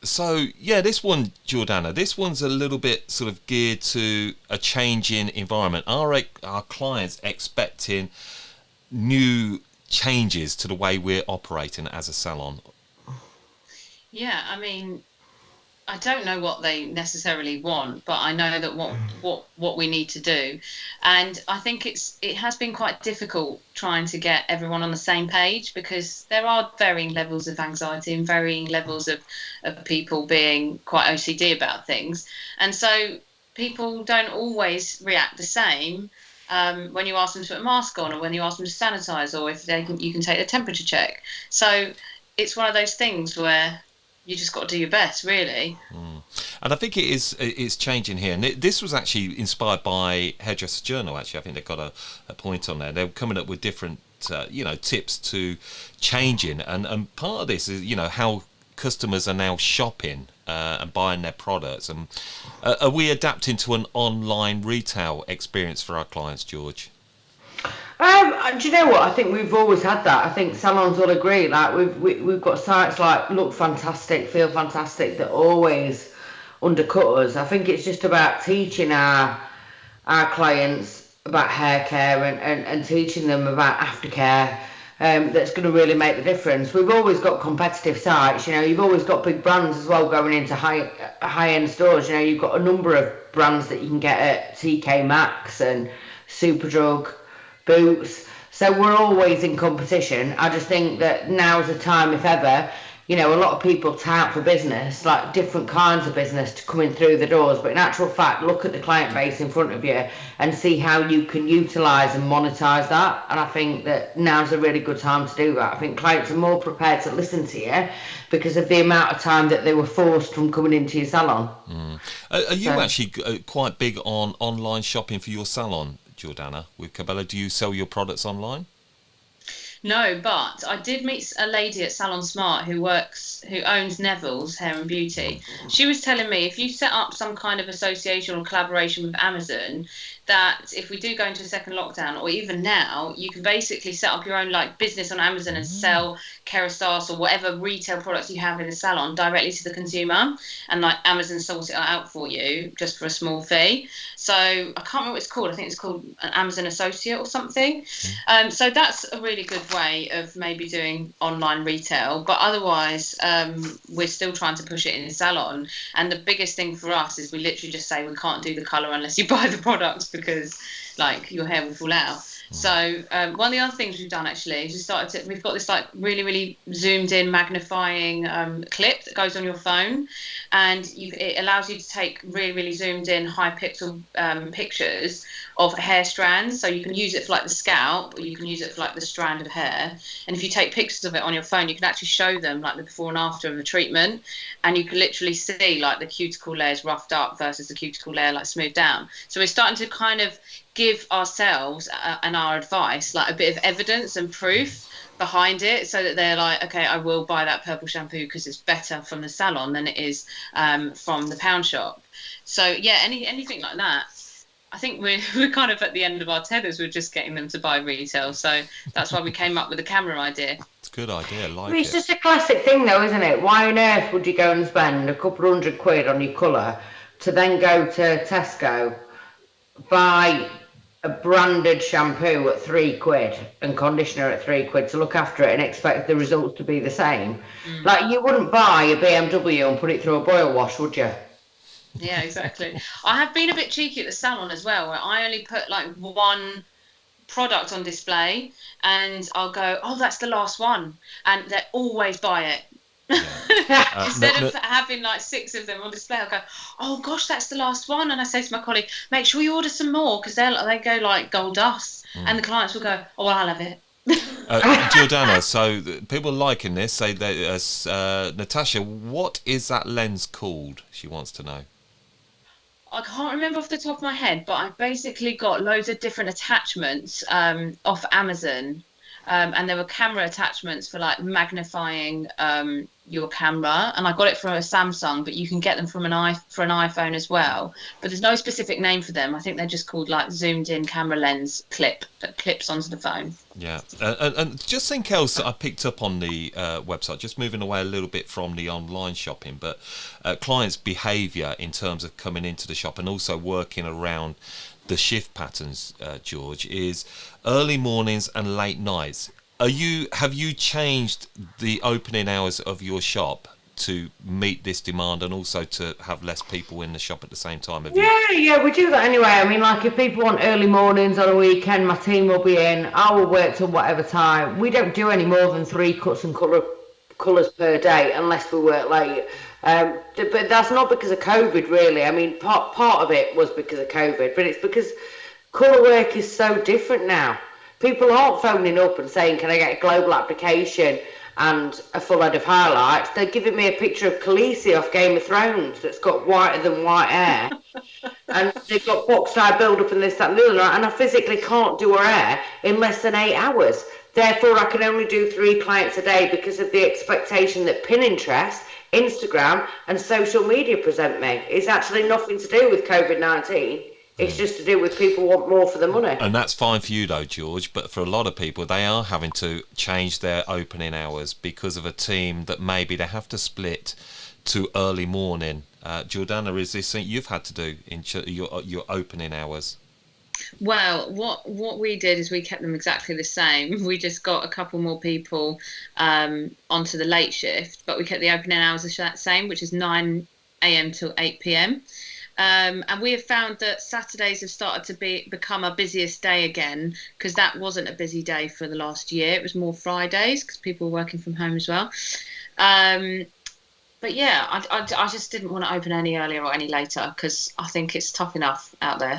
So yeah, this one, Jordana, this one's a little bit sort of geared to a changing environment. Our clients expecting new changes to the way we're operating as a salon. Yeah, I mean, I don't know what they necessarily want, but I know that what we need to do, and I think it has been quite difficult trying to get everyone on the same page because there are varying levels of anxiety and varying levels of people being quite OCD about things, and so people don't always react the same. When you ask them to put a mask on, or when you ask them to sanitize, or if you can take the temperature check. So it's one of those things where you just got to do your best, really. And I think it's changing here. And this was actually inspired by Hairdressers Journal. Actually, I think they've got a point on there. They're coming up with different tips to changing, and part of this is how customers are now shopping and buying their products. And are we adapting to an online retail experience for our clients, George? Do you know what? I think we've always had that. I think salons will agree. Like we've got sites like look fantastic, feel fantastic that always undercut us. I think it's just about teaching our clients about hair care and teaching them about aftercare. That's going to really make the difference. We've always got competitive sites. You've always got big brands as well going into high end stores. You've got a number of brands that you can get at TK Maxx and Superdrug, Boots. So we're always in competition. I just think that now's the time, if ever. A lot of people tout for business, like different kinds of business to coming through the doors. But in actual fact, look at the client base in front of you and see how you can utilise and monetize that. And I think that now's a really good time to do that. I think clients are more prepared to listen to you because of the amount of time that they were forced from coming into your salon. Are you So actually quite big on online shopping for your salon, Jordana, with Cobella? Do you sell your products online? No, but I did meet a lady at Salon Smart who owns Neville's Hair and Beauty. She was telling me if you set up some kind of association or collaboration with Amazon, that if we do go into a second lockdown, or even now, you can basically set up your own like business on Amazon and sell Kerastase or whatever retail products you have in the salon directly to the consumer, and like Amazon sorts it out for you just for a small fee. So I can't remember what it's called. I think it's called an Amazon Associate or something. So that's a really good way of maybe doing online retail. But otherwise, we're still trying to push it in the salon. And the biggest thing for us is we literally just say we can't do the colour unless you buy the products because like your hair will fall out. So one of the other things we've done actually is we've got this like really, really zoomed in magnifying clip that goes on your phone, and it allows you to take really, really zoomed in high pixel pictures of hair strands. So you can use it for like the scalp, or you can use it for like the strand of hair. And if you take pictures of it on your phone, you can actually show them like the before and after of the treatment, and you can literally see like the cuticle layers roughed up versus the cuticle layer like smoothed down. So we're starting to kind of give ourselves and our advice like a bit of evidence and proof behind it, so that they're like, okay, I will buy that purple shampoo because it's better from the salon than it is from the pound shop. So yeah, anything like that. I think we're kind of at the end of our tethers. We're just getting them to buy retail. So that's why we came up with the camera idea. It's a good idea. I like it's it. just a classic thing, though, isn't it? Why on earth would you go and spend a couple of £100 on your colour to then go to Tesco, buy a branded shampoo at £3 and conditioner at £3 to look after it and expect the results to be the same? Mm. Like, you wouldn't buy a BMW and put it through a boil wash, would you? Yeah, exactly. I have been a bit cheeky at the salon as well, where I only put like one product on display, and I'll go, oh, that's the last one, and they always buy Yeah. it. No, Instead no, of having like six of them on display, I'll go, oh gosh, that's the last one, and I say to my colleague, make sure you order some more because they go like gold dust, and the clients will go, oh well, I'll have it. Giordana, so people liking this say that Natasha, what is that lens called? She wants to know. I can't remember off the top of my head, but I've basically got loads of different attachments off Amazon. And there were camera attachments for like magnifying your camera, and I got it from a Samsung, but you can get them from an iPhone as well. But there's no specific name for them. I think they're just called like zoomed in camera lens clip that clips onto the phone. Yeah, and just think else that I picked up on the website, just moving away a little bit from the online shopping, but clients' behaviour in terms of coming into the shop and also working around the shift patterns, George, is early mornings and late nights. Have you changed the opening hours of your shop to meet this demand and also to have less people in the shop at the same time? Yeah, we do that anyway. I mean, like if people want early mornings on a weekend, my team will be in. I will work till whatever time. We don't do any more than 3 cuts and colours per day unless we work late. But that's not because of COVID, really. I mean, part of it was because of COVID, but it's because colour work is so different now. People aren't phoning up and saying, can I get a global application and a full head of highlights? They're giving me a picture of Khaleesi off Game of Thrones that's got whiter than white hair. And they've got box eye build up and this, that and the other. And I physically can't do her hair in less than 8 hours. Therefore, I can only do 3 clients a day because of the expectation that Pinterest, Instagram and social media present me. It's actually nothing to do with COVID-19. It's just to do with people want more for the money. And that's fine for you though, George, but for a lot of people, they are having to change their opening hours because of a team that maybe they have to split to early morning. Jordanna, is this something you've had to do in your opening hours? Well, what we did is we kept them exactly the same. We just got a couple more people onto the late shift, but we kept the opening hours the same, which is 9 a.m. till 8 p.m. And we have found that Saturdays have started to become our busiest day again, because that wasn't a busy day for the last year. It was more Fridays because people were working from home as well. But yeah, I just didn't want to open any earlier or any later because I think it's tough enough out there.